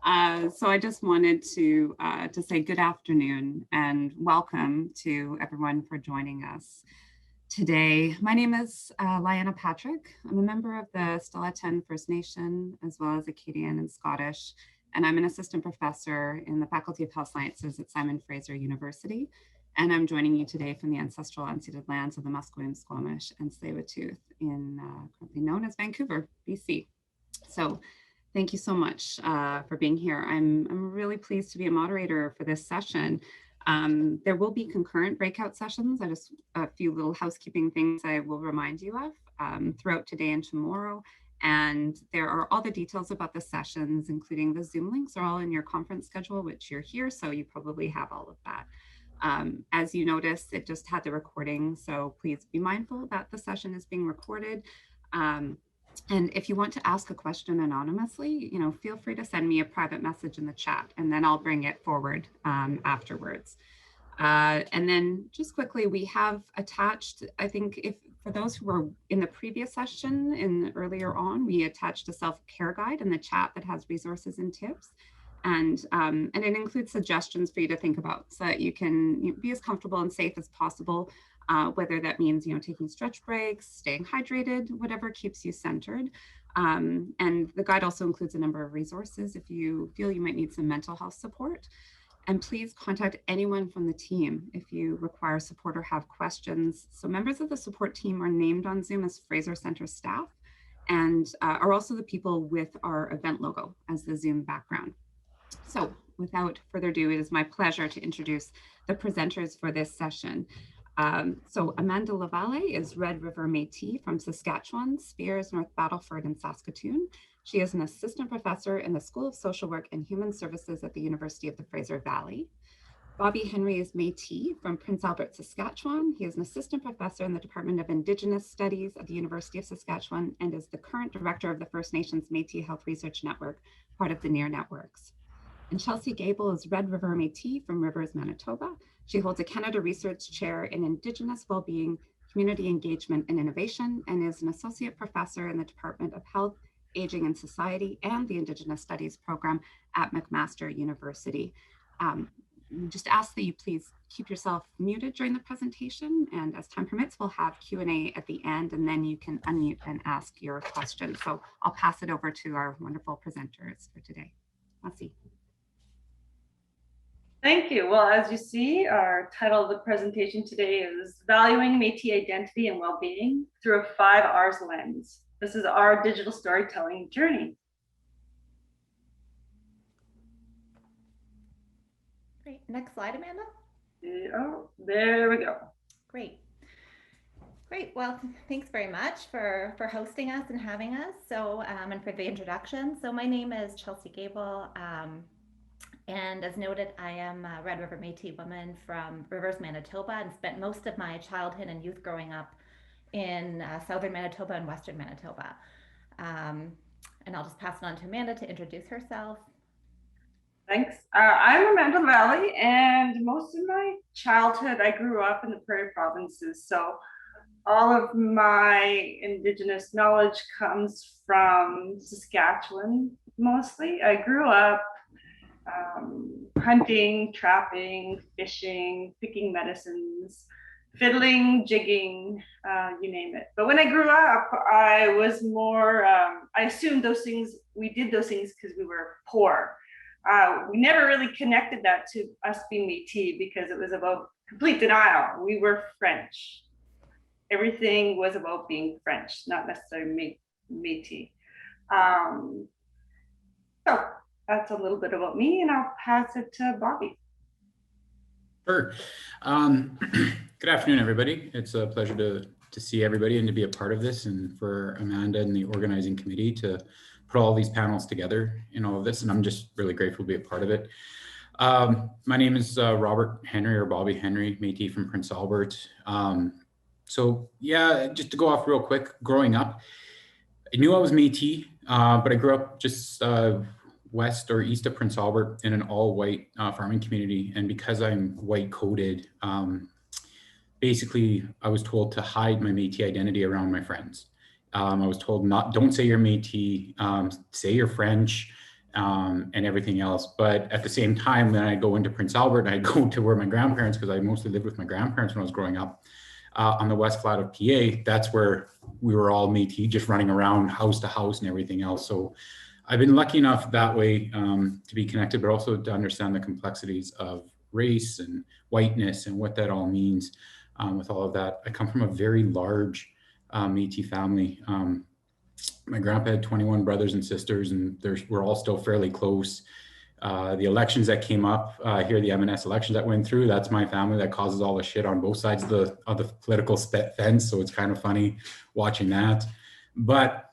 So I just wanted to say good afternoon and welcome to everyone for joining us today. My name is Lyana Patrick. I'm a member of the Stellatan First Nation, as well as Acadian and Scottish, and I'm an assistant professor in the Faculty of Health Sciences at Simon Fraser University. And I'm joining you today from the ancestral unceded lands of the Musqueam, Squamish, and Tsleil-Waututh in currently known as Vancouver, BC. So thank you so much for being here. I'm really pleased to be a moderator for this session. There will be concurrent breakout sessions. A few little housekeeping things I will remind you of throughout today and tomorrow. And there are all the details about the sessions, including the Zoom links, are all in your conference schedule, which you're here, so you probably have all of that. As you noticed, it just had the recording, so please be mindful that the session is being recorded. And if you want to ask a question anonymously, feel free to send me a private message in the chat, and then I'll bring it forward afterwards. And then just quickly, we have attached, I think for those who were in the previous session earlier on, we attached a self-care guide in the chat that has resources and tips. And it includes suggestions for you to think about so that you can be as comfortable and safe as possible, whether that means, taking stretch breaks, staying hydrated, whatever keeps you centered. And the guide also includes a number of resources if you feel you might need some mental health support. And please contact anyone from the team if you require support or have questions. So members of the support team are named on Zoom as Fraser Center staff and are also the people with our event logo as the Zoom background. So without further ado, it is my pleasure to introduce the presenters for this session. So Amanda LaVallee is Red River Métis from Saskatchewan, Spears, North Battleford, and Saskatoon. She is an assistant professor in the School of Social Work and Human Services at the University of the Fraser Valley. Bobby Henry is Métis from Prince Albert, Saskatchewan. He is an assistant professor in the Department of Indigenous Studies at the University of Saskatchewan and is the current director of the First Nations Métis Health Research Network, part of the NEAR networks. And Chelsea Gabel is Red River Métis from Rivers, Manitoba. She holds a Canada Research Chair in Indigenous Wellbeing, Community Engagement and Innovation, and is an associate professor in the Department of Health, Aging and Society and the Indigenous Studies program at McMaster University. We just ask that you please keep yourself muted during the presentation, and as time permits, we'll have Q&A at the end, and then you can unmute and ask your questions. So I'll pass it over to our wonderful presenters for today. Merci. Thank you. Well, as you see, our title of the presentation today is Valuing Métis Identity and Wellbeing Through a 5 R's Lens. This is our digital storytelling journey. Great. Next slide, Amanda. Oh, there we go. Great. Great. Well, thanks very much for hosting us and having us. So, and for the introduction. So my name is Chelsea Gabel. And as noted, I am a Red River Métis woman from Rivers, Manitoba, and spent most of my childhood and youth growing up in southern Manitoba and western Manitoba. And I'll just pass it on to Amanda to introduce herself. Thanks. I'm Amanda LaVallee, and most of my childhood I grew up in the prairie provinces. So all of my Indigenous knowledge comes from Saskatchewan mostly. I grew up hunting, trapping, fishing, picking medicines, fiddling, jigging, you name it. But when I grew up, I was more, I assumed those things, we did those things because we were poor. We never really connected that to us being Métis because it was about complete denial. We were French. Everything was about being French, not necessarily Métis. So that's a little bit about me, and I'll pass it to Bobby. Sure. Good afternoon, everybody. It's a pleasure to see everybody and to be a part of this, and for Amanda and the organizing committee to put all these panels together in all of this, and I'm just really grateful to be a part of it. My name is Robert Henry, or Bobby Henry, Métis from Prince Albert. So yeah, just to go off real quick, growing up, I knew I was Métis, but I grew up just west or east of Prince Albert in an all-white farming community. And because I'm white-coded, basically I was told to hide my Métis identity around my friends. I was told don't say you're Métis, say you're French. and everything else. But at the same time, then I'd go into Prince Albert and I'd go to where my grandparents, because I mostly lived with my grandparents when I was growing up, on the West Flat of PA. That's where we were all Métis, just running around house to house and everything else. So I've been lucky enough that way to be connected, but also to understand the complexities of race and whiteness and what that all means with all of that. I come from a very large Métis family. My grandpa had 21 brothers and sisters, and we're all still fairly close. The elections that came up here, the M&S elections that went through, that's my family that causes all the shit on both sides of the political fence. So it's kind of funny watching that. But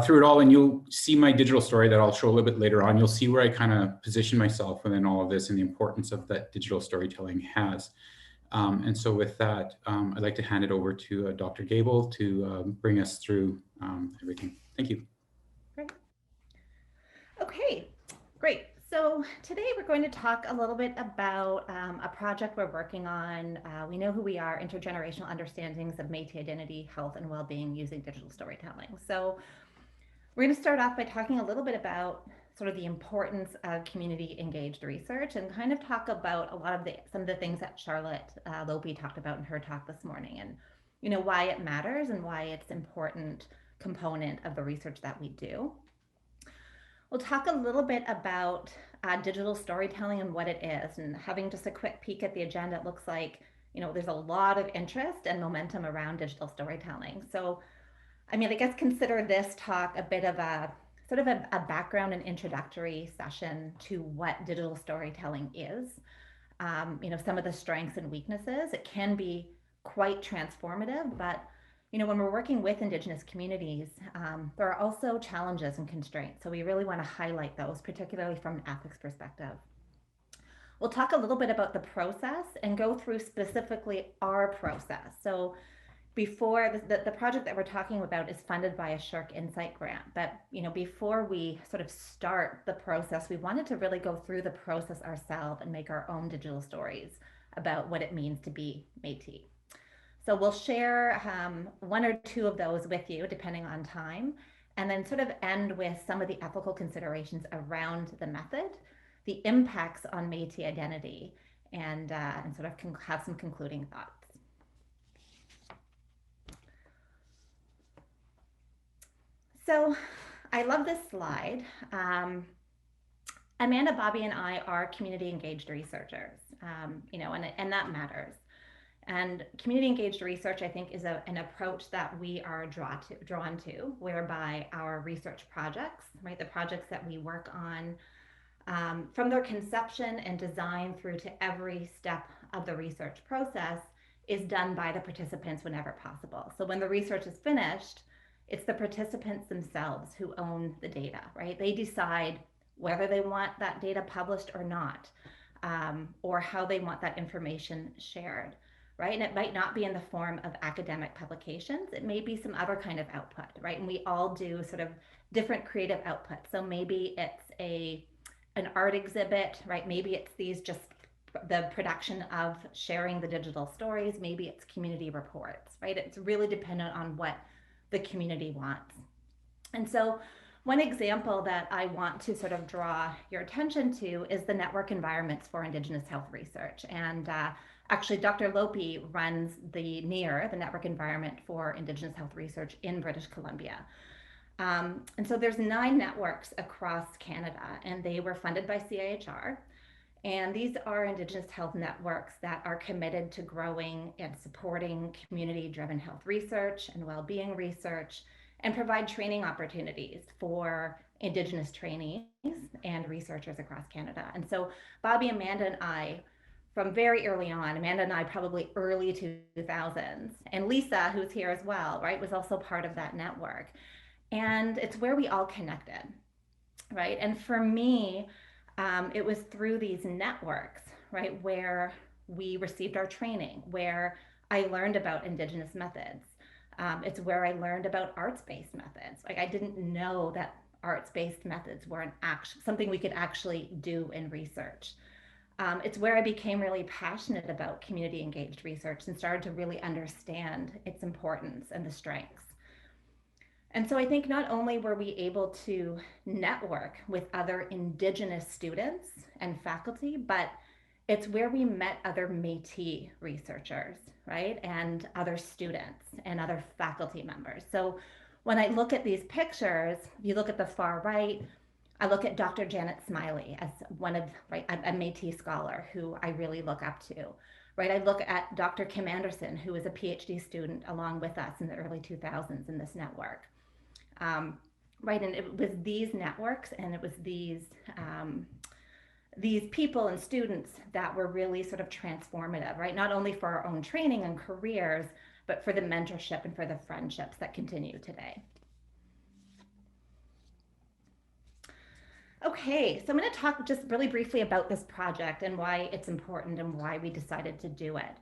through it all, and you'll see my digital story that I'll show a little bit later on, you'll see where I kind of position myself within all of this and the importance of that digital storytelling has. And so with that, I'd like to hand it over to Dr. Gabel to bring us through everything. Thank you. Great. Okay, great. So today we're going to talk a little bit about a project we're working on. We know who we are, intergenerational understandings of Métis identity, health, and well-being using digital storytelling. So we're going to start off by talking a little bit about sort of the importance of community engaged research and kind of talk about some of the things that Charlotte Lope talked about in her talk this morning, and why it matters and why it's an important component of the research that we do. We'll talk a little bit about digital storytelling and what it is, and having just a quick peek at the agenda, it looks like there's a lot of interest and momentum around digital storytelling. So I guess consider this talk a bit of a sort of a background and introductory session to what digital storytelling is. Some of the strengths and weaknesses. It can be quite transformative, but when we're working with Indigenous communities, there are also challenges and constraints. So we really want to highlight those, particularly from an ethics perspective. We'll talk a little bit about the process and go through specifically our process. So before the project that we're talking about is funded by a SSHRC Insight grant, but before we sort of start the process, we wanted to really go through the process ourselves and make our own digital stories about what it means to be Métis. So we'll share one or two of those with you, depending on time, and then sort of end with some of the ethical considerations around the method, the impacts on Métis identity, and sort of have some concluding thoughts. So I love this slide. Amanda, Bobby, and I are community engaged researchers, and that matters. And community engaged research, I think, is an approach that we are drawn to, whereby our research projects, right, the projects that we work on, from their conception and design through to every step of the research process, is done by the participants whenever possible. So when the research is finished, it's the participants themselves who own the data, right? They decide whether they want that data published or not, or how they want that information shared, right? And it might not be in the form of academic publications. It may be some other kind of output, right? And we all do sort of different creative outputs. So maybe it's an art exhibit, right? Maybe it's the production of sharing the digital stories. Maybe it's community reports, right? It's really dependent on what the community wants. And so one example that I want to sort of draw your attention to is the network environments for Indigenous health research. And actually, Dr. Lope runs the NEAR, the network environment for Indigenous health research in British Columbia. And so there's 9 networks across Canada, and they were funded by CIHR. And these are Indigenous health networks that are committed to growing and supporting community-driven health research and well-being research, and provide training opportunities for Indigenous trainees and researchers across Canada. And so Bobby, Amanda, and I, from very early on, Amanda and I probably early 2000s, and Lisa, who's here as well, right, was also part of that network. And it's where we all connected, right? And for me, it was through these networks, right, where we received our training, where I learned about Indigenous methods. It's where I learned about arts-based methods. Like, I didn't know that arts-based methods were something we could actually do in research. It's where I became really passionate about community engaged research and started to really understand its importance and the strengths. And so I think not only were we able to network with other Indigenous students and faculty, but it's where we met other Métis researchers, right? And other students and other faculty members. So when I look at these pictures, if you look at the far right, I look at Dr. Janet Smiley as one of, right, a Métis scholar who I really look up to, right? I look at Dr. Kim Anderson, who was a PhD student along with us in the early 2000s in this network. Right, and it was these networks and it was these people and students that were really sort of transformative, right? Not only for our own training and careers, but for the mentorship and for the friendships that continue today. Okay, so I'm going to talk just really briefly about this project and why it's important and why we decided to do it.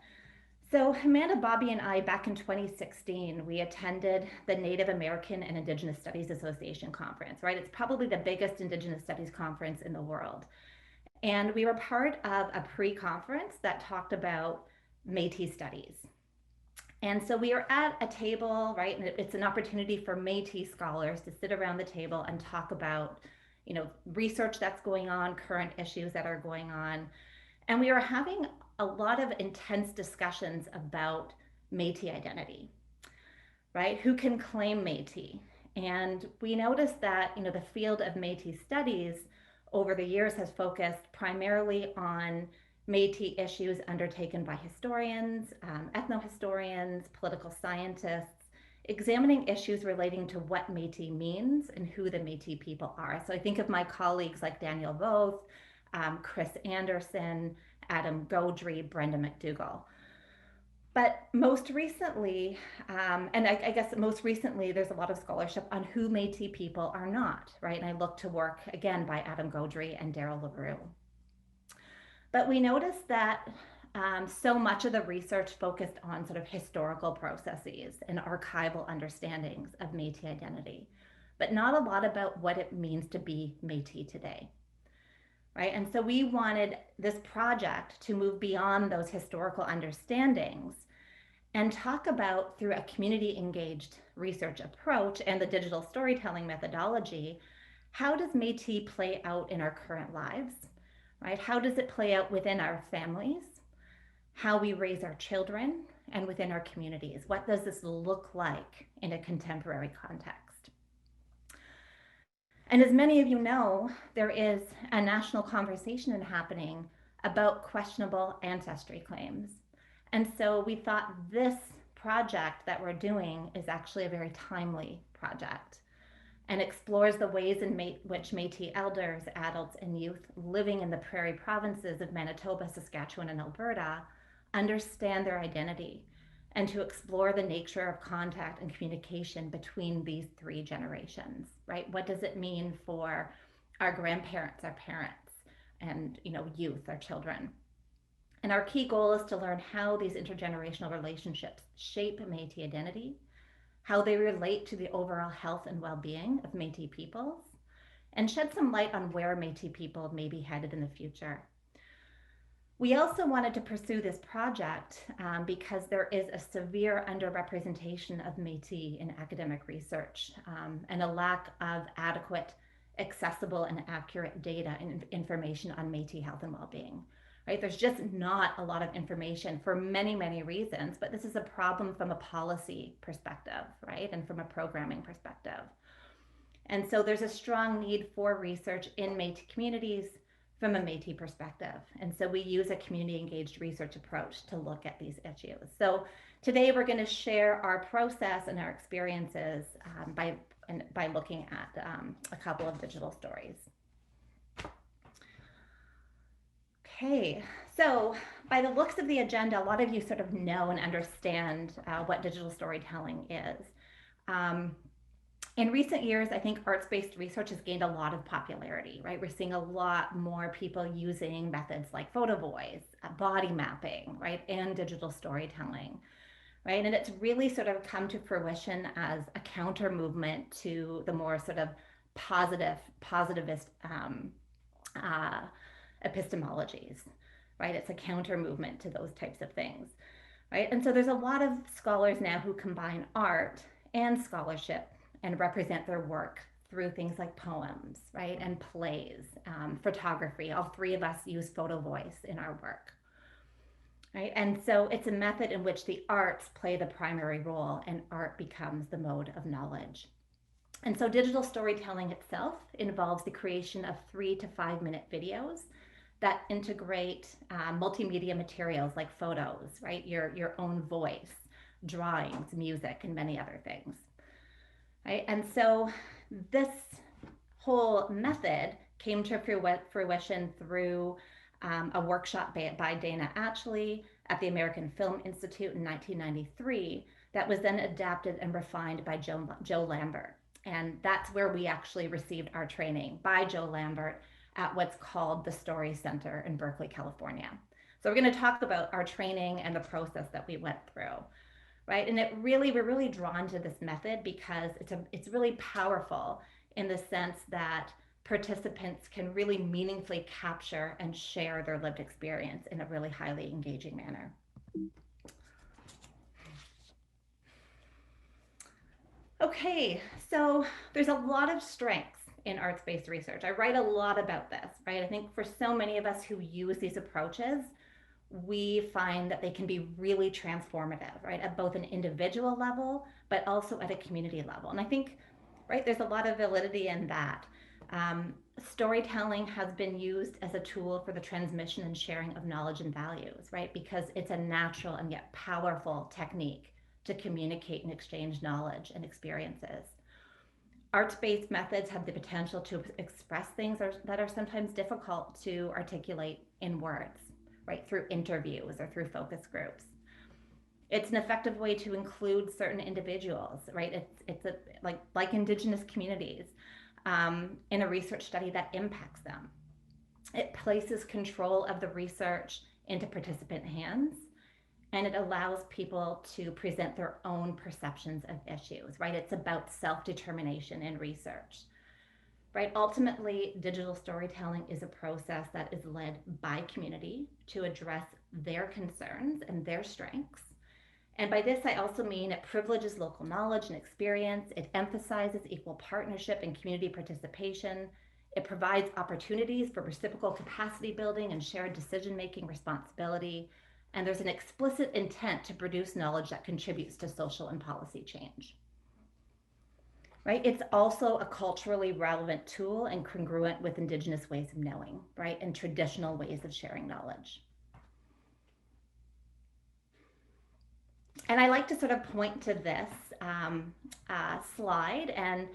So Amanda, Bobby, and I, back in 2016, we attended the Native American and Indigenous Studies Association conference, right? It's probably the biggest Indigenous Studies conference in the world. And we were part of a pre-conference that talked about Métis studies. And so we are at a table, right? And it's an opportunity for Métis scholars to sit around the table and talk about, research that's going on, current issues that are going on. And we were having a lot of intense discussions about Métis identity, right? Who can claim Métis? And we noticed that, the field of Métis studies over the years has focused primarily on Métis issues undertaken by historians, ethnohistorians, political scientists, examining issues relating to what Métis means and who the Métis people are. So I think of my colleagues like Daniel Voth, Chris Anderson, Adam Gaudry, Brenda McDougall. But most recently, and I guess most recently, there's a lot of scholarship on who Métis people are not, right? And I look to work, again, by Adam Gaudry and Daryl LaRue. But we noticed that so much of the research focused on sort of historical processes and archival understandings of Métis identity, but not a lot about what it means to be Métis today. Right? And so we wanted this project to move beyond those historical understandings and talk about, through a community engaged research approach and the digital storytelling methodology, how does Métis play out in our current lives, right? How does it play out within our families, how we raise our children, and within our communities? What does this look like in a contemporary context? And as many of you know, there is a national conversation happening about questionable ancestry claims. And so we thought this project that we're doing is actually a very timely project and explores the ways in which Métis elders, adults, and youth living in the prairie provinces of Manitoba, Saskatchewan, and Alberta understand their identity, and to explore the nature of contact and communication between these three generations, right? What does it mean for our grandparents, our parents, and youth, our children? And our key goal is to learn how these intergenerational relationships shape Métis identity, how they relate to the overall health and well-being of Métis peoples, and shed some light on where Métis people may be headed in the future. We also wanted to pursue this project because there is a severe underrepresentation of Métis in academic research and a lack of adequate, accessible, and accurate data and information on Métis health and well-being. Right? There's just not a lot of information for many, many reasons, but this is a problem from a policy perspective, right? And from a programming perspective. And so there's a strong need for research in Métis communities from a Métis perspective. And so we use a community engaged research approach to look at these issues. So today we're going to share our process and our experiences by looking at a couple of digital stories. Okay, so by the looks of the agenda, a lot of you sort of know and understand what digital storytelling is. In recent years, I think arts-based research has gained a lot of popularity, right? We're seeing a lot more people using methods like photo voice, body mapping, right? And digital storytelling, right? And it's really sort of come to fruition as a counter movement to the more sort of positivist epistemologies, right? It's a counter movement to those types of things, right? And so there's a lot of scholars now who combine art and scholarship and represent their work through things like poems, right, and plays, photography. All three of us use photo voice in our work, right? And so it's a method in which the arts play the primary role and art becomes the mode of knowledge. And so digital storytelling itself involves the creation of 3 to 5 minute videos that integrate multimedia materials like photos, right? Your own voice, drawings, music, and many other things, right? And so this whole method came to fruition through a workshop by Dana Atchley at the American Film Institute in 1993 that was then adapted and refined by Joe Lambert. And that's where we actually received our training by Joe Lambert at what's called the Story Center in Berkeley, California. So we're going to talk about our training and the process that we went through, right? And we're really drawn to this method because it's really powerful in the sense that participants can really meaningfully capture and share their lived experience in a really highly engaging manner. Okay, so there's a lot of strengths in arts-based research. I write a lot about this, right? I think for so many of us who use these approaches, we find that they can be really transformative, right? At both an individual level, but also at a community level. And I think, right, there's a lot of validity in that. Storytelling has been used as a tool for the transmission and sharing of knowledge and values, right? Because it's a natural and yet powerful technique to communicate and exchange knowledge and experiences. Arts-based methods have the potential to express things that are sometimes difficult to articulate in words, right? Through interviews or through focus groups. It's an effective way to include certain individuals, right? It's like Indigenous communities in a research study that impacts them. It places control of the research into participant hands, and it allows people to present their own perceptions of issues, right? It's about self-determination in research, right? Ultimately, digital storytelling is a process that is led by community to address their concerns and their strengths. And by this, I also mean it privileges local knowledge and experience. It emphasizes equal partnership and community participation. It provides opportunities for reciprocal capacity building and shared decision-making responsibility. And there's an explicit intent to produce knowledge that contributes to social and policy change, right? It's also a culturally relevant tool and congruent with Indigenous ways of knowing, right? And traditional ways of sharing knowledge. And I like to sort of point to this slide, and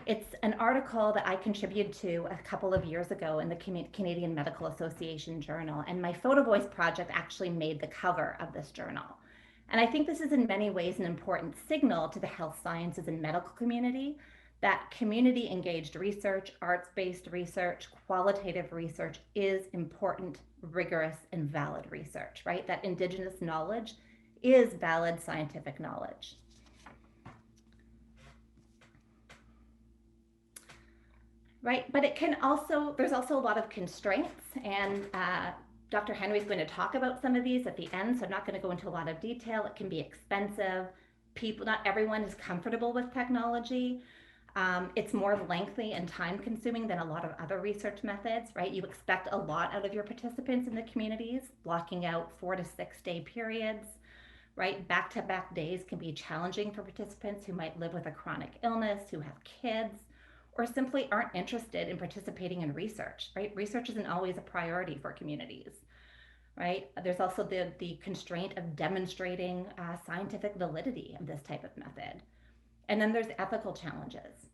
it's an article that I contributed to a couple of years ago in the Canadian Medical Association Journal, and my Photo Voice project actually made the cover of this journal. And I think this is in many ways an important signal to the health sciences and medical community that community engaged research, arts-based research, qualitative research is important, rigorous, and valid research, right? That Indigenous knowledge is valid scientific knowledge. Right, but it can also, there's also a lot of constraints, and Dr. Henry is going to talk about some of these at the end, so I'm not going to go into a lot of detail. It can be expensive. Not everyone is comfortable with technology. It's more lengthy and time consuming than a lot of other research methods, right? You expect a lot out of your participants in the communities, blocking out 4 to 6 day periods, right? Back-to-back days can be challenging for participants who might live with a chronic illness, who have kids, or simply aren't interested in participating in research, right? Research isn't always a priority for communities, right? There's also the constraint of demonstrating scientific validity of this type of method. And then there's ethical challenges,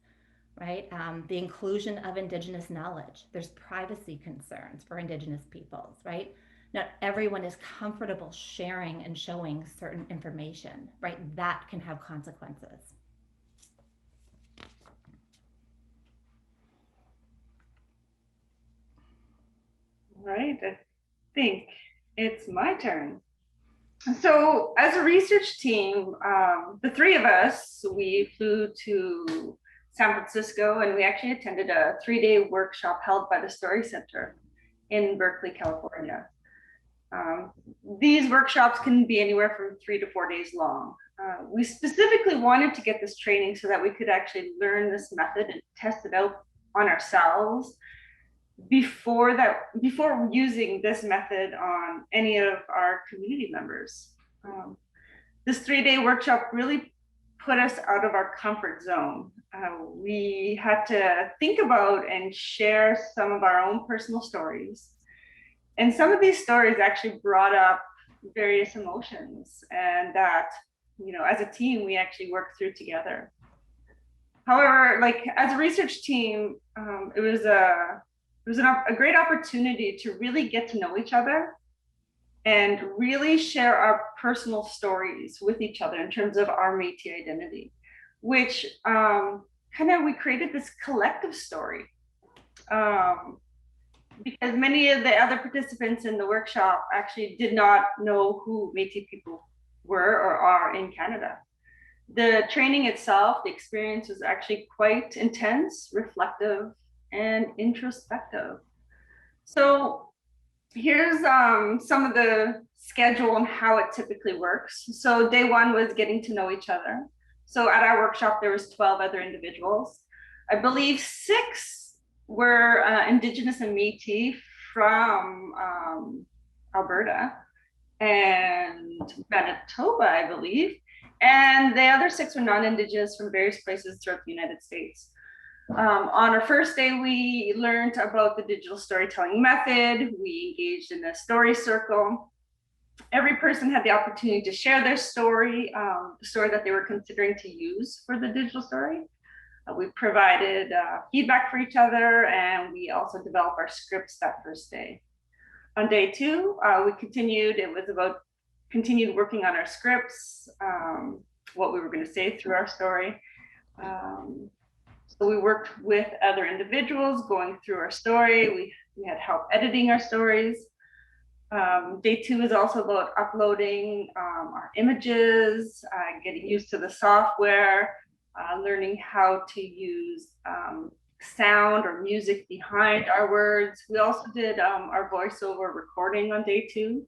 right? The inclusion of Indigenous knowledge. There's privacy concerns for Indigenous peoples, right? Not everyone is comfortable sharing and showing certain information, right? That can have consequences. All right, I think it's my turn. So as a research team, the three of us, we flew to San Francisco, and we actually attended a 3-day workshop held by the Story Center in Berkeley, California. These workshops can be anywhere from 3 to 4 days long. We specifically wanted to get this training so that we could actually learn this method and test it out on ourselves before using this method on any of our community members. This 3-day workshop really put us out of our comfort zone. We had to think about and share some of our own personal stories. And some of these stories actually brought up various emotions, and that, you know, as a team, we actually worked through together. However, like as a research team, it was a great opportunity to really get to know each other and really share our personal stories with each other in terms of our Métis identity, which we created this collective story. Because many of the other participants in the workshop actually did not know who Métis people were or are in Canada. The training itself, the experience was actually quite intense, reflective, and introspective. So here's some of the schedule and how it typically works. So day one was getting to know each other. So at our workshop, there was 12 other individuals. I believe 6 were Indigenous and Métis from Alberta and Manitoba, I believe. And the other 6 were non-Indigenous from various places throughout the United States. On our first day, we learned about the digital storytelling method. We engaged in a story circle. Every person had the opportunity to share their story, the story that they were considering to use for the digital story. We provided feedback for each other, and we also developed our scripts that first day. On day 2, we continued. It was about continued working on our scripts, what we were going to say through our story. So we worked with other individuals going through our story. We had help editing our stories. Day 2 is also about uploading our images, getting used to the software, learning how to use sound or music behind our words. We also did our voiceover recording on day 2.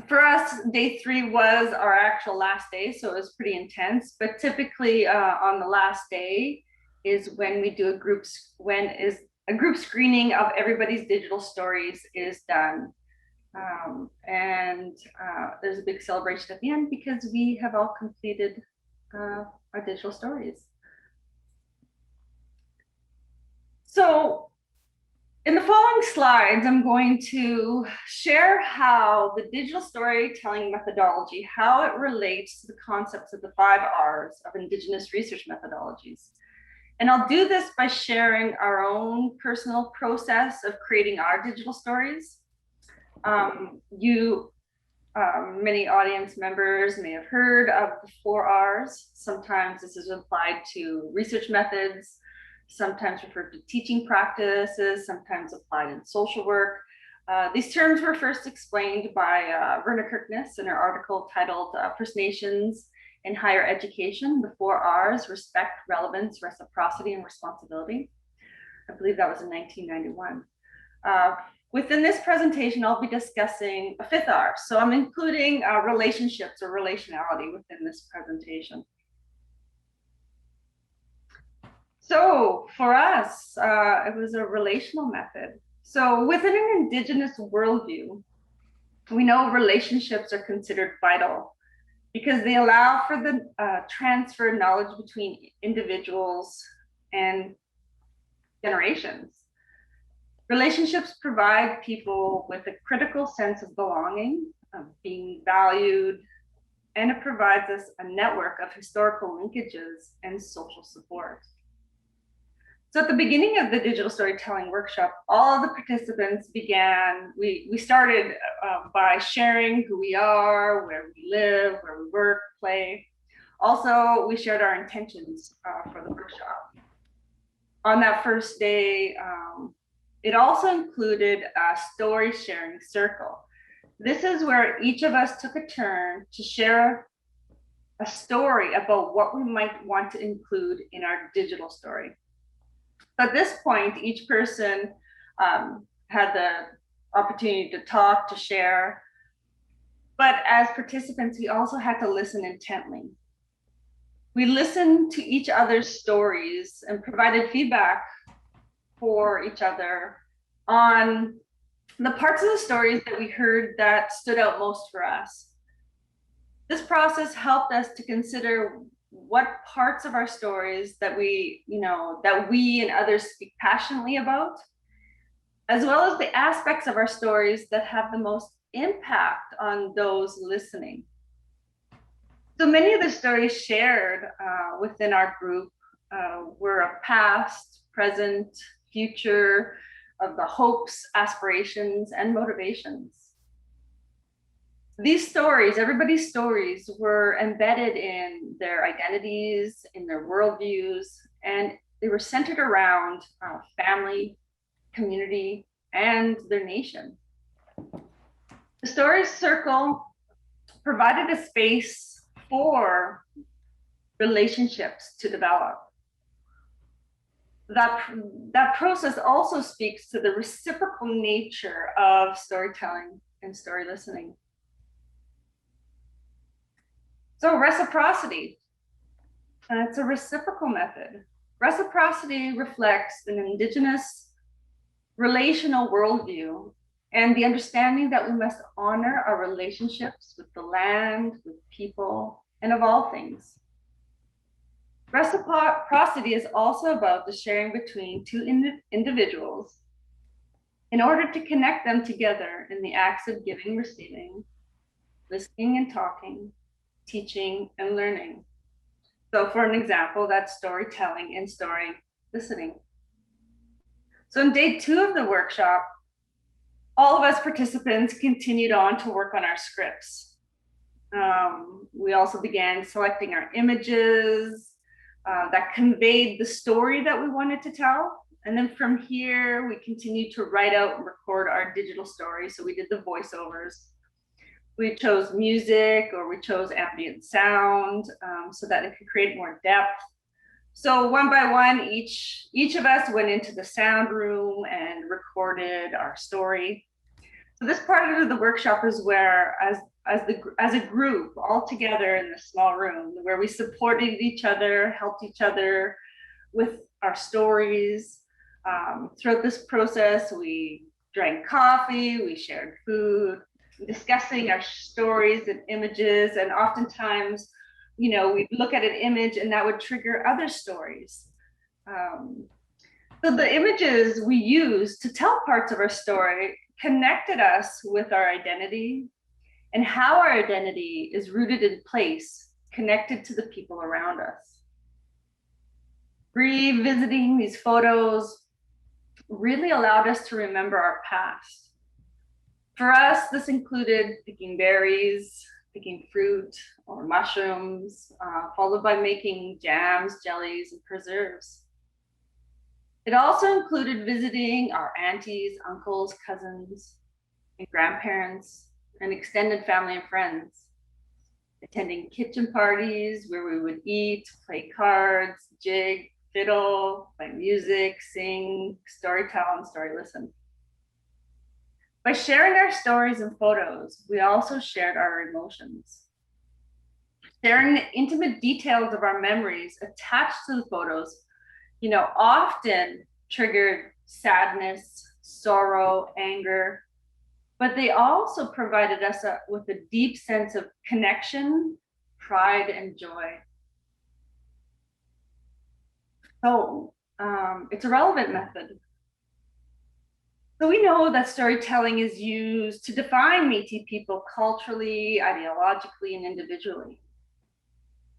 For us, day 3 was our actual last day, so it was pretty intense. But typically on the last day is when we do a group screening of everybody's digital stories is done. There's a big celebration at the end because we have all completed our digital stories. So in the following slides, I'm going to share how the digital storytelling methodology, how it relates to the concepts of the 5 R's of Indigenous research methodologies. And I'll do this by sharing our own personal process of creating our digital stories. Many audience members may have heard of the 4 R's. Sometimes this is applied to research methods, sometimes referred to teaching practices, sometimes applied in social work. These terms were first explained by Verna Kirkness in her article titled First Nations in Higher Education, the 4 R's, Respect, Relevance, Reciprocity, and Responsibility. I believe that was in 1991. Within this presentation, I'll be discussing a 5th R. So I'm including relationships or relationality within this presentation. So for us, it was a relational method. So within an Indigenous worldview, we know relationships are considered vital because they allow for the transfer of knowledge between individuals and generations. Relationships provide people with a critical sense of belonging, of being valued, and it provides us a network of historical linkages and social support. So at the beginning of the digital storytelling workshop, all of the participants began, we started by sharing who we are, where we live, where we work, play. Also, we shared our intentions for the workshop. On that first day, it also included a story sharing circle. This is where each of us took a turn to share a story about what we might want to include in our digital story. At this point, each person had the opportunity to talk, to share. But as participants, we also had to listen intently. We listened to each other's stories and provided feedback for each other on the parts of the stories that we heard that stood out most for us. This process helped us to consider what parts of our stories that we and others speak passionately about, as well as the aspects of our stories that have the most impact on those listening. So many of the stories shared within our group were of past, present, future, of the hopes, aspirations, and motivations. These stories, everybody's stories, were embedded in their identities, in their worldviews, and they were centered around family, community, and their nation. The Story Circle provided a space for relationships to develop. That process also speaks to the reciprocal nature of storytelling and story listening. So reciprocity, it's a reciprocal method. Reciprocity reflects an Indigenous relational worldview and the understanding that we must honor our relationships with the land, with people, and of all things. Reciprocity is also about the sharing between two individuals in order to connect them together in the acts of giving, receiving, listening and talking, teaching and learning. So for an example, that's storytelling and story listening. So in day 2 of the workshop, all of us participants continued on to work on our scripts. We also began selecting our images that conveyed the story that we wanted to tell. And then from here, we continued to write out and record our digital story. So we did the voiceovers. We chose music, or we chose ambient sound so that it could create more depth. So one by one, each of us went into the sound room and recorded our story. So this part of the workshop is where, as a group, all together in this small room, where we supported each other, helped each other with our stories. Throughout this process, we drank coffee, we shared food, discussing our stories and images, and oftentimes, we'd look at an image and that would trigger other stories. So the images we used to tell parts of our story connected us with our identity and how our identity is rooted in place, connected to the people around us. Revisiting these photos really allowed us to remember our past. For us, this included picking berries, picking fruit or mushrooms, followed by making jams, jellies, and preserves. It also included visiting our aunties, uncles, cousins, and grandparents, and extended family and friends, attending kitchen parties where we would eat, play cards, jig, fiddle, play music, sing, storytell, and story listen. By sharing our stories and photos, we also shared our emotions. Sharing the intimate details of our memories attached to the photos, often triggered sadness, sorrow, anger, but they also provided us with a deep sense of connection, pride, and joy. So it's a relevant method. So we know that storytelling is used to define Métis people culturally, ideologically, and individually.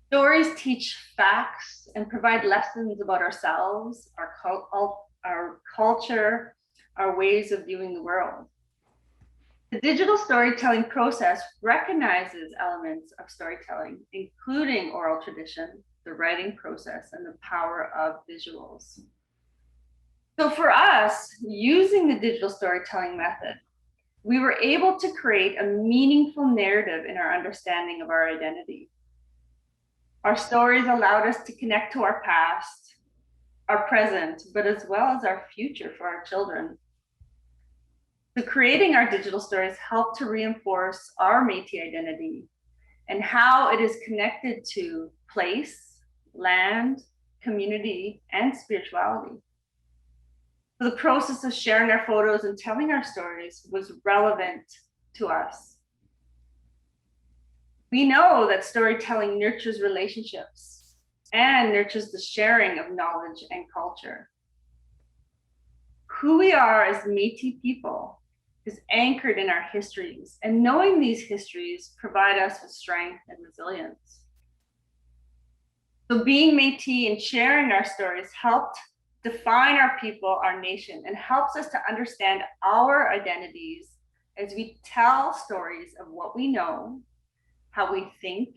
Stories teach facts and provide lessons about ourselves, our culture, our ways of viewing the world. The digital storytelling process recognizes elements of storytelling, including oral tradition, the writing process, and the power of visuals. So for us, using the digital storytelling method, we were able to create a meaningful narrative in our understanding of our identity. Our stories allowed us to connect to our past, our present, but as well as our future for our children. So creating our digital stories help to reinforce our Métis identity and how it is connected to place, land, community, and spirituality. So the process of sharing our photos and telling our stories was relevant to us. We know that storytelling nurtures relationships and nurtures the sharing of knowledge and culture. Who we are as Métis people is anchored in our histories, and knowing these histories provide us with strength and resilience. So being Métis and sharing our stories helped define our people, our nation, and helps us to understand our identities as we tell stories of what we know, how we think,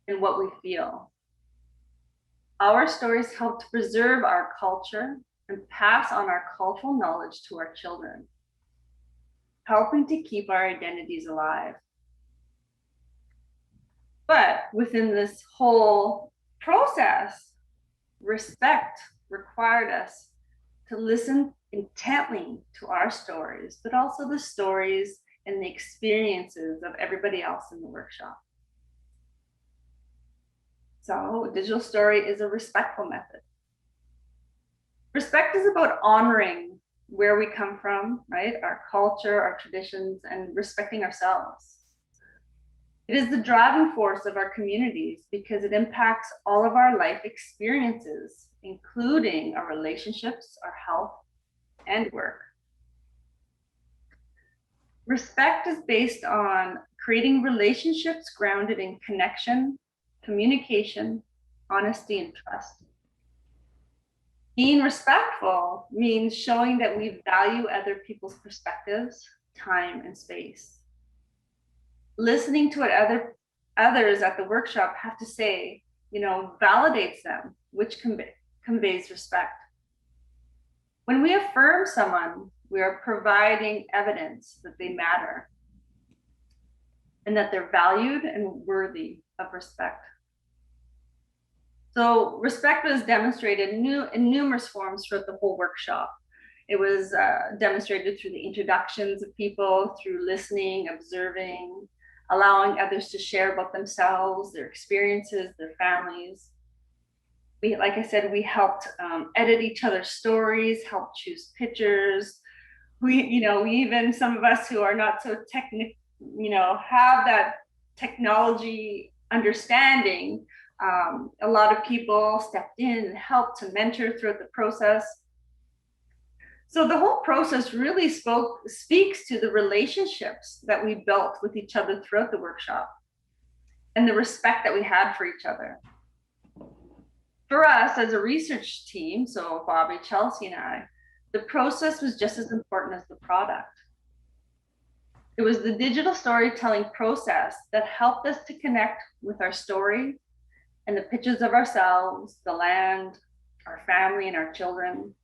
and what we feel. Our stories help to preserve our culture and pass on our cultural knowledge to our children, helping to keep our identities alive. But within this whole process, respect required us to listen intently to our stories, but also the stories and the experiences of everybody else in the workshop. So a digital story is a respectful method. Respect is about honoring where we come from, right? Our culture, our traditions, and respecting ourselves. It is the driving force of our communities because it impacts all of our life experiences, including our relationships, our health, and work. Respect is based on creating relationships grounded in connection, communication, honesty, and trust. Being respectful means showing that we value other people's perspectives, time, and space. Listening to what others at the workshop have to say, validates them, which conveys respect. When we affirm someone, we are providing evidence that they matter and that they're valued and worthy of respect. So respect was demonstrated in numerous forms throughout the whole workshop. It was demonstrated through the introductions of people, through listening, observing, allowing others to share about themselves, their experiences, their families. Like I said, we helped edit each other's stories, helped choose pictures. We even, some of us who are not so technical, have that technology understanding. A lot of people stepped in and helped to mentor throughout the process. So the whole process really speaks to the relationships that we built with each other throughout the workshop and the respect that we had for each other. For us as a research team, so Bobby, Chelsea, and I, the process was just as important as the product. It was the digital storytelling process that helped us to connect with our story and the pictures of ourselves, the land, our family, and our children.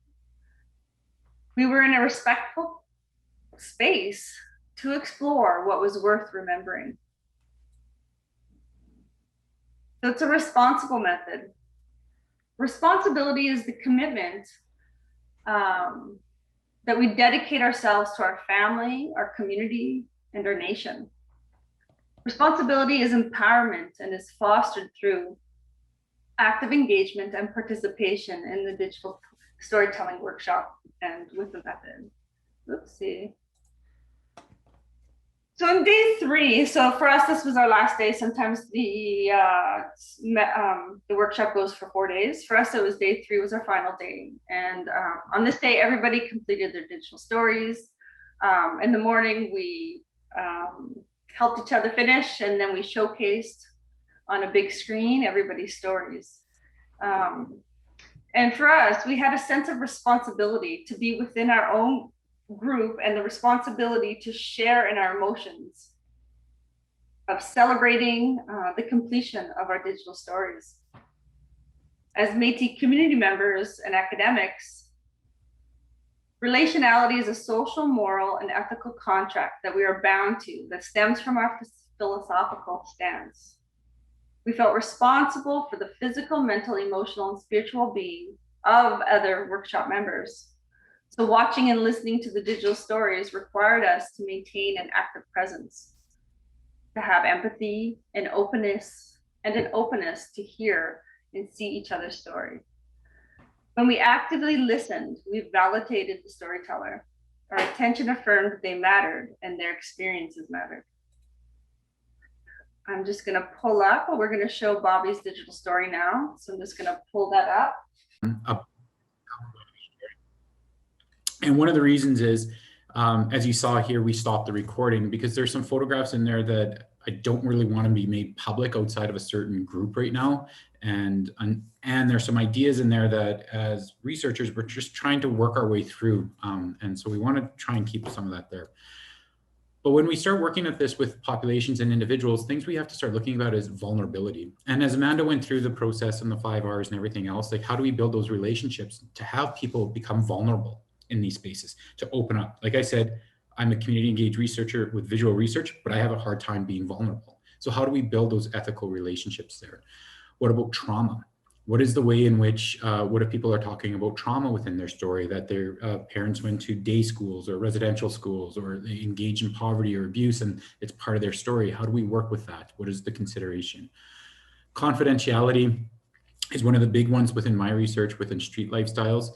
We were in a respectful space to explore what was worth remembering. So it's a responsible method. Responsibility is the commitment that we dedicate ourselves to our family, our community, and our nation. Responsibility is empowerment and is fostered through active engagement and participation in the digital storytelling workshop and with the method. Oopsie. So in day 3, so for us, this was our last day. Sometimes the workshop goes for 4 days. For us, it was day 3 was our final day. And on this day, everybody completed their digital stories. In the morning, we helped each other finish, and then we showcased on a big screen everybody's stories. And for us, we had a sense of responsibility to be within our own group and the responsibility to share in our emotions of celebrating the completion of our digital stories. As Métis community members and academics, relationality is a social, moral, and ethical contract that we are bound to that stems from our philosophical stance. We felt responsible for the physical, mental, emotional, and spiritual being of other workshop members. So watching and listening to the digital stories required us to maintain an active presence, to have empathy and openness, and an openness to hear and see each other's story. When we actively listened, we validated the storyteller. Our attention affirmed that they mattered and their experiences mattered. I'm just going to pull up, we're going to show Bobby's digital story now. So I'm just going to pull that up. And one of the reasons is, as you saw here, we stopped the recording because there's some photographs in there that I don't really want to be made public outside of a certain group right now. And there's some ideas in there that as researchers, we're just trying to work our way through. And so we want to try and keep some of that there. But when we start working at this with populations and individuals, things we have to start looking about is vulnerability. And as Amanda went through the process and the 5 R's and everything else, like how do we build those relationships to have people become vulnerable in these spaces, to open up? Like I said, I'm a community engaged researcher with visual research, but I have a hard time being vulnerable. So how do we build those ethical relationships there? What about trauma? What is the way in which, what if people are talking about trauma within their story, that their parents went to day schools or residential schools, or they engage in poverty or abuse and it's part of their story? How do we work with that? What is the consideration? Confidentiality is one of the big ones within my research within street lifestyles.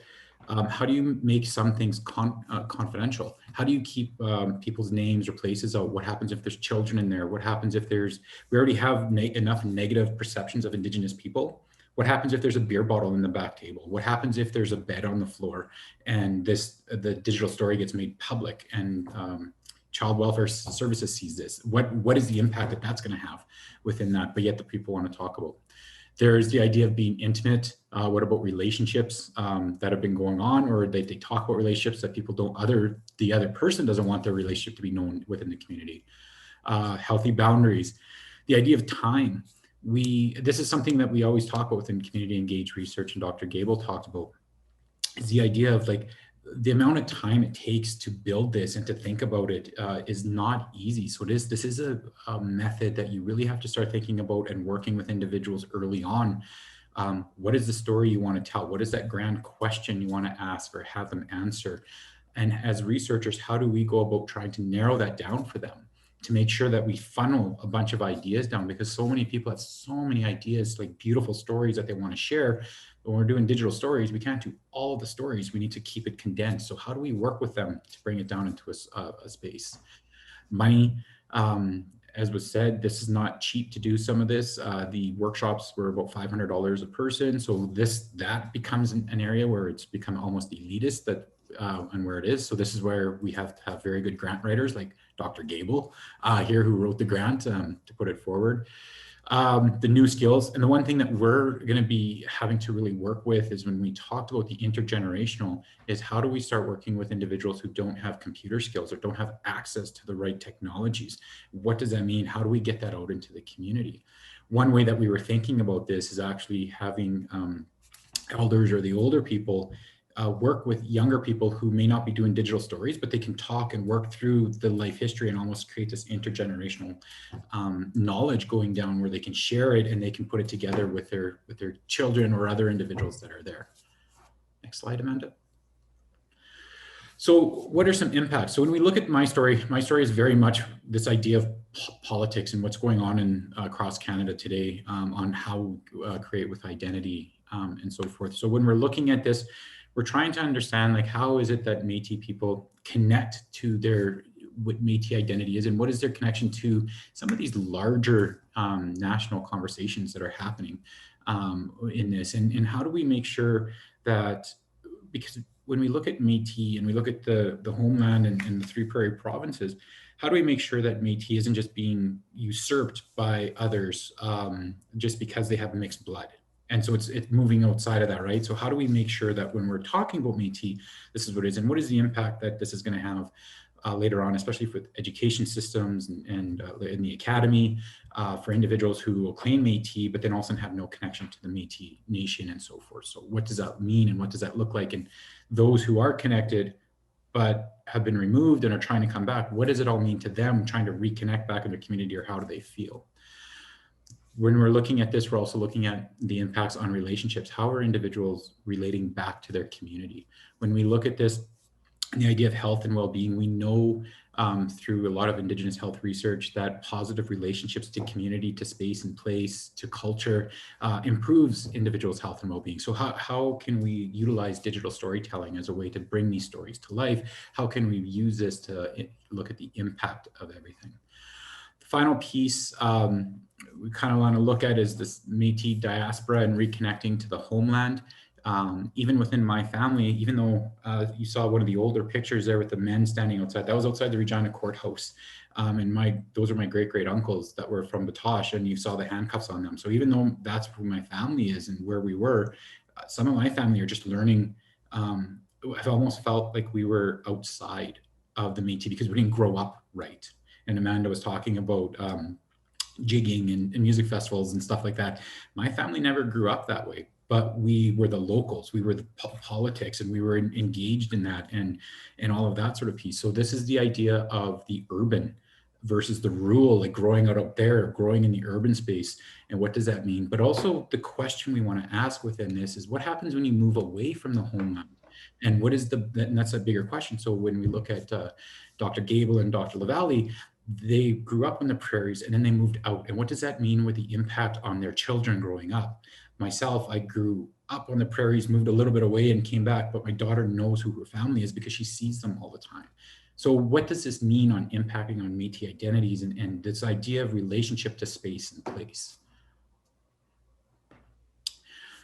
How do you make some things confidential? How do you keep people's names or places out? What happens if there's children in there? What happens if we already have enough negative perceptions of Indigenous people? What happens if there's a beer bottle in the back table? What happens if there's a bed on the floor and the digital story gets made public and Child Welfare Services sees this? What is the impact that that's going to have within that, but yet the people want to talk about? There's the idea of being intimate. What about relationships that have been going on, or they talk about relationships that people don't, the other person doesn't want their relationship to be known within the community. Healthy boundaries. The idea of time. This is something that we always talk about within community engaged research, and Dr. Gabel talked about, is the idea of like the amount of time it takes to build this and to think about it is not easy. So this is a method that you really have to start thinking about and working with individuals early on. What is the story you want to tell? What is that grand question you want to ask or have them answer? And as researchers, how do we go about trying to narrow that down for them, to make sure that we funnel a bunch of ideas down? Because so many people have so many ideas, like beautiful stories that they want to share. But when we're doing digital stories, we can't do all of the stories. We need to keep it condensed. So how do we work with them to bring it down into a space? Money, as was said, this is not cheap to do some of this. The workshops were about $500 a person. So that becomes an area where it's become almost elitist, and where it is. So this is where we have to have very good grant writers like Dr. Gabel here, who wrote the grant to put it forward. The new skills. And the one thing that we're going to be having to really work with is, when we talked about the intergenerational, is how do we start working with individuals who don't have computer skills or don't have access to the right technologies? What does that mean? How do we get that out into the community? One way that we were thinking about this is actually having elders or the older people work with younger people who may not be doing digital stories, but they can talk and work through the life history and almost create this intergenerational knowledge going down, where they can share it and they can put it together with their children or other individuals that are there. Next slide, Amanda. So what are some impacts? So when we look at my story is very much this idea of politics and what's going on across Canada today, on how create with identity and so forth. So when we're looking at this, we're trying to understand, like, how is it that Métis people connect to what Métis identity is, and what is their connection to some of these larger national conversations that are happening in this, and how do we make sure that, because when we look at Métis and we look at the homeland and the 3 Prairie provinces, how do we make sure that Métis isn't just being usurped by others just because they have mixed blood? And so it's moving outside of that, right? So how do we make sure that when we're talking about Métis, this is what it is, and what is the impact that this is going to have later on, especially with education systems and in the academy for individuals who will claim Métis, but then also have no connection to the Métis nation and so forth. So what does that mean, and what does that look like? And those who are connected but have been removed and are trying to come back, what does it all mean to them trying to reconnect back in their community, or how do they feel? When we're looking at this, we're also looking at the impacts on relationships. How are individuals relating back to their community? When we look at this, and the idea of health and well-being. We know through a lot of Indigenous health research that positive relationships to community, to space and place, to culture improves individuals' health and well-being. So how can we utilize digital storytelling as a way to bring these stories to life? How can we use this to look at the impact of everything? The final piece we kind of want to look at is this Métis diaspora and reconnecting to the homeland. Even within my family, even though you saw one of the older pictures there with the men standing outside, that was outside the Regina courthouse. And those are my great uncles that were from Batoche, and you saw the handcuffs on them. So even though that's who my family is and where we were, some of my family are just learning. I've almost felt like we were outside of the Métis because we didn't grow up right. And Amanda was talking about jigging and music festivals and stuff like that. My family never grew up that way, but we were the locals, we were the politics, and we were engaged in that and all of that sort of piece. So this is the idea of the urban versus the rural, like growing out there, growing in the urban space. And what does that mean? But also the question we want to ask within this is what happens when you move away from the homeland? And what is and that's a bigger question. So when we look at Dr. Gabel and Dr. LaVallee, they grew up in the prairies and then they moved out. And what does that mean with the impact on their children growing up? Myself, I grew up on the prairies, moved a little bit away and came back, but my daughter knows who her family is because she sees them all the time. So what does this mean on impacting on Métis identities and this idea of relationship to space and place?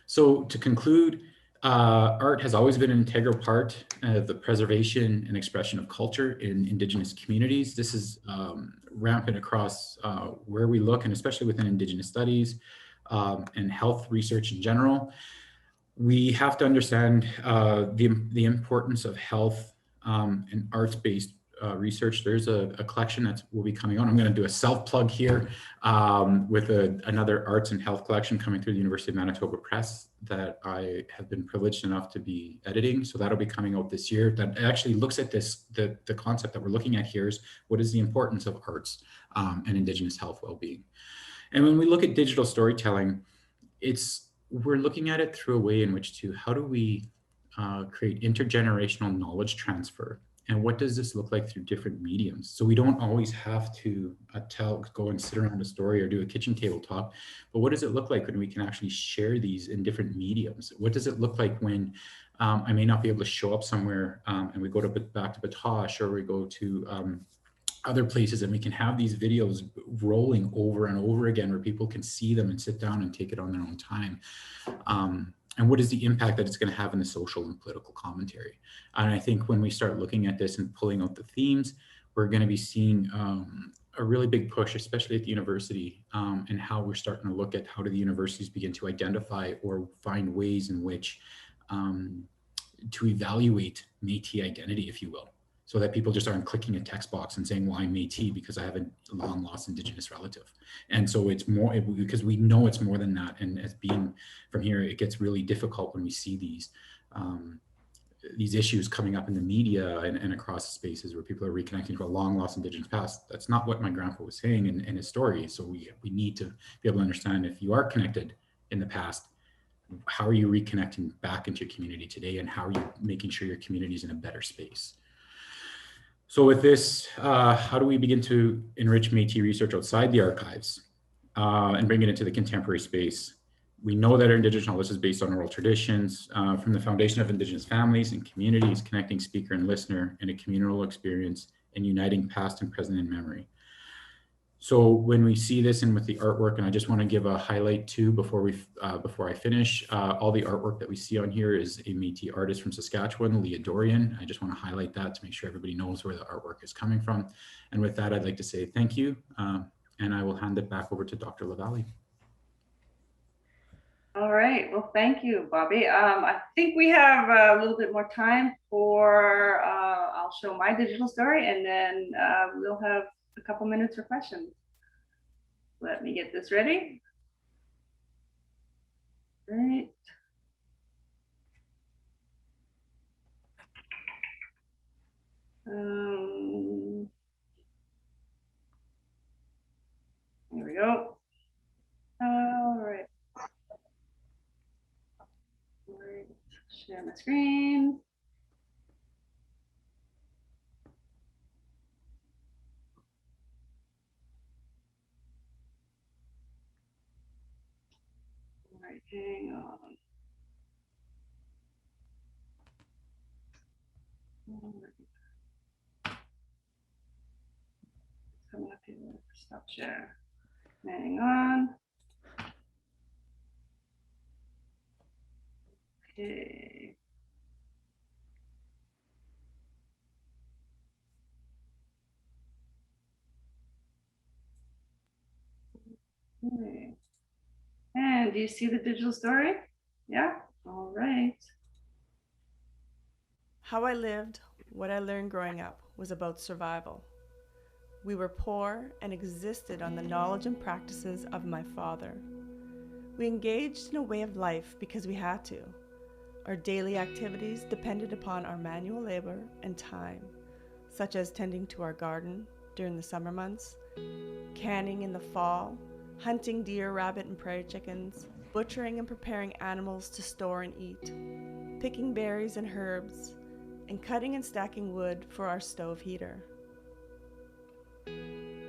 So to conclude, art has always been an integral part of the preservation and expression of culture in Indigenous communities. This is rampant across where we look, and especially within Indigenous studies and health research in general. We have to understand the importance of health and arts-based research. There's a collection that will be coming on. I'm going to do a self-plug here with another arts and health collection coming through the University of Manitoba Press that I have been privileged enough to be editing. So that'll be coming out this year. That actually looks at this, the concept that we're looking at here is what is the importance of arts and Indigenous health well-being. And when we look at digital storytelling, we're looking at it through a way in which how do we create intergenerational knowledge transfer? And what does this look like through different mediums? So we don't always have to go and sit around a story or do a kitchen table talk, but what does it look like when we can actually share these in different mediums? What does it look like when I may not be able to show up somewhere and we go back to Batoche or we go to other places and we can have these videos rolling over and over again where people can see them and sit down and take it on their own time. And what is the impact that it's going to have in the social and political commentary? And I think when we start looking at this and pulling out the themes, we're going to be seeing a really big push, especially at the university, and how we're starting to look at how do the universities begin to identify or find ways in which to evaluate Métis identity, if you will, so that people just aren't clicking a text box and saying, well, I'm Métis because I have a long lost Indigenous relative. And so it's more, because we know it's more than that. And as being from here, it gets really difficult when we see these issues coming up in the media and across spaces where people are reconnecting to a long lost Indigenous past. That's not what my grandpa was saying in his story. So we need to be able to understand if you are connected in the past, how are you reconnecting back into your community today? And how are you making sure your community is in a better space? So with this, how do we begin to enrich Métis research outside the archives and bring it into the contemporary space? We know that our Indigenous knowledge is based on oral traditions from the foundation of Indigenous families and communities, connecting speaker and listener in a communal experience and uniting past and present in memory. So when we see this and with the artwork, and I just want to give a highlight too before I finish, all the artwork that we see on here is a Métis artist from Saskatchewan, Leah Dorian. I just want to highlight that to make sure everybody knows where the artwork is coming from. And with that, I'd like to say thank you, and I will hand it back over to Dr. LaVallee. All right, well, thank you, Bobby. I think we have a little bit more time for, I'll show my digital story and then we'll have a couple minutes for questions. Let me get this ready. Right. Here we go. All right. Share my screen. Hang on. Coming up here. Stop share. Hang on. Okay. Okay. And do you see the digital story? Yeah? All right. How I lived, what I learned growing up, was about survival. We were poor and existed on the knowledge and practices of my father. We engaged in a way of life because we had to. Our daily activities depended upon our manual labor and time, such as tending to our garden during the summer months, canning in the fall, hunting deer, rabbit, and prairie chickens, butchering and preparing animals to store and eat, picking berries and herbs, and cutting and stacking wood for our stove heater.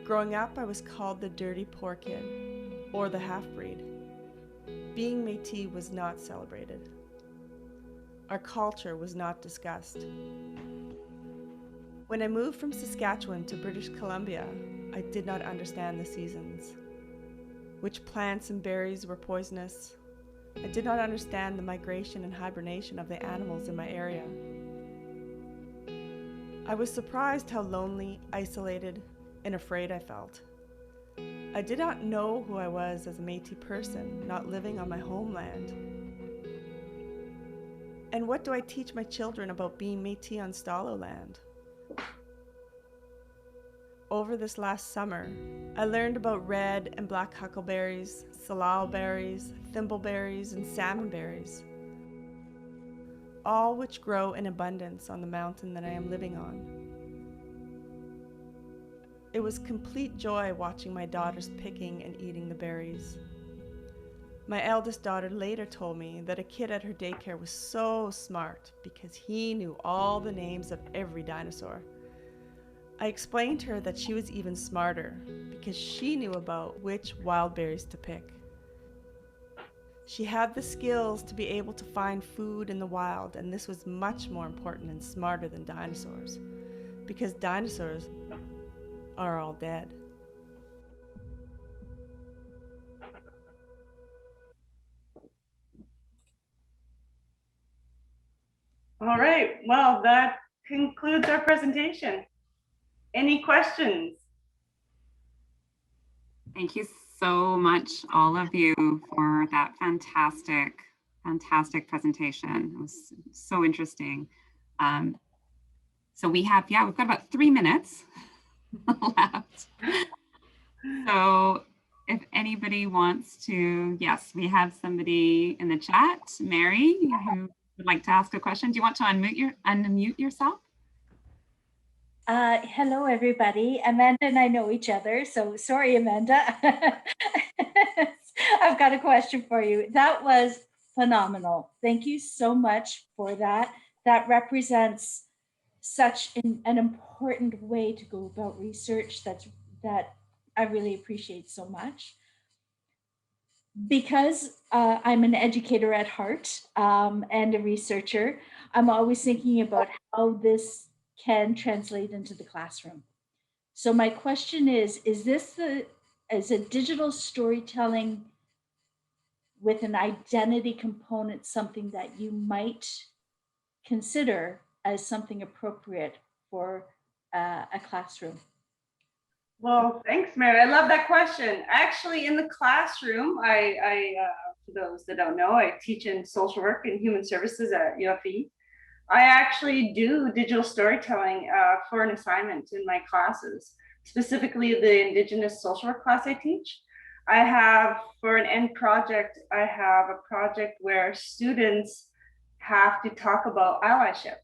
Growing up, I was called the dirty poor kid, or the half-breed. Being Métis was not celebrated. Our culture was not discussed. When I moved from Saskatchewan to British Columbia, I did not understand the seasons. Which plants and berries were poisonous. I did not understand the migration and hibernation of the animals in my area. I was surprised how lonely, isolated, and afraid I felt. I did not know who I was as a Métis person, not living on my homeland. And what do I teach my children about being Métis on Stalo land? Over this last summer, I learned about red and black huckleberries, salal berries, thimbleberries, and salmonberries, all which grow in abundance on the mountain that I am living on. It was complete joy watching my daughters picking and eating the berries. My eldest daughter later told me that a kid at her daycare was so smart because he knew all the names of every dinosaur. I explained to her that she was even smarter because she knew about which wild berries to pick. She had the skills to be able to find food in the wild, and this was much more important and smarter than dinosaurs, because dinosaurs are all dead. All right. Well, that concludes our presentation. Any questions? Thank you so much, all of you, for that fantastic presentation. It was so interesting. So we've got about 3 minutes left. So if anybody wants to, yes, we have somebody in the chat, Mary, who would like to ask a question. Do you want to unmute yourself? Hello, everybody. Amanda and I know each other, so sorry, Amanda. I've got a question for you. That was phenomenal. Thank you so much for that. That represents such an important way to go about research that I really appreciate so much. Because I'm an educator at heart and a researcher, I'm always thinking about how this can translate into the classroom. So my question is a digital storytelling with an identity component something that you might consider as something appropriate for a classroom? Well, thanks, Mary. I love that question. Actually, in the classroom, for those that don't know, I teach in social work and human services at UFE. I actually do digital storytelling for an assignment in my classes, specifically the Indigenous social work class I teach. I have, for an end project, I have a project where students have to talk about allyship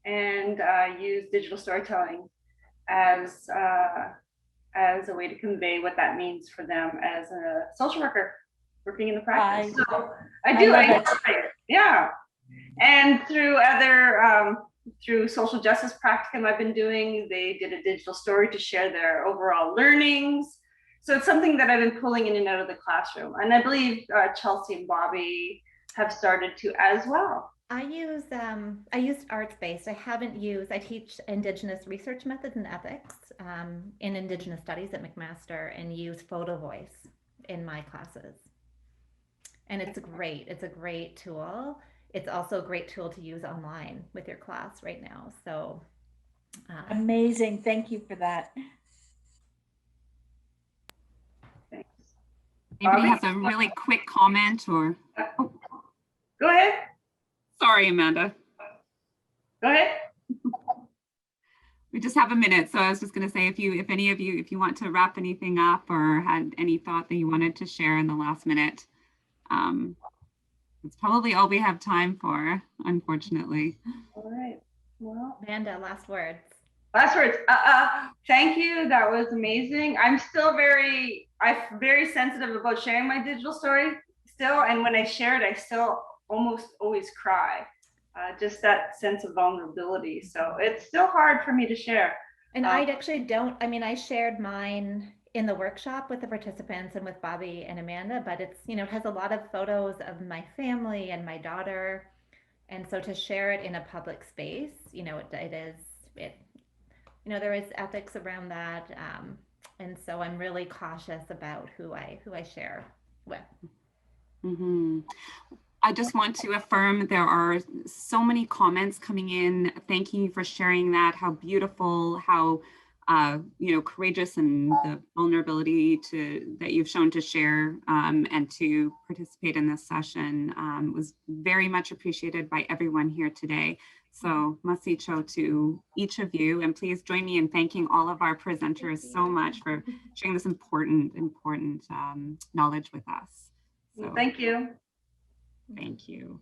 and use digital storytelling as a way to convey what that means for them as a social worker working in the practice. So I do it. Yeah. And through other, through social justice practicum I've been doing, they did a digital story to share their overall learnings. So it's something that I've been pulling in and out of the classroom. And I believe Chelsea and Bobby have started to as well. I used ArtsBased. I teach Indigenous research methods and ethics in Indigenous studies at McMaster, and use Photo Voice in my classes. And it's a great tool. It's also a great tool to use online with your class right now. So amazing. Thank you for that. Thanks. Anybody has a really quick comment or? Oh, Go ahead. sorry, Amanda. Go ahead. We just have a minute. So I was just going to say, if any of you want to wrap anything up or had any thought that you wanted to share in the last minute, it's probably all we have time for, unfortunately. All right. Well, Amanda, last words. Last words. Thank you. That was amazing. I'm very sensitive about sharing my digital story still. And when I share it, I still almost always cry. Just that sense of vulnerability. So it's still hard for me to share. And I actually don't, I mean, I shared mine in the workshop with the participants and with Bobby and Amanda, but it's, you know, it has a lot of photos of my family and my daughter. And so to share it in a public space, you know, you know, there is ethics around that. And so I'm really cautious about who I share with. Mm-hmm. I just want to affirm there are so many comments coming in. Thanking you for sharing that. How beautiful, how courageous, and the vulnerability that you've shown to share and to participate in this session was very much appreciated by everyone here today. So masicho to each of you, and please join me in thanking all of our presenters so much for sharing this important knowledge with us. So, Thank you. Thank you.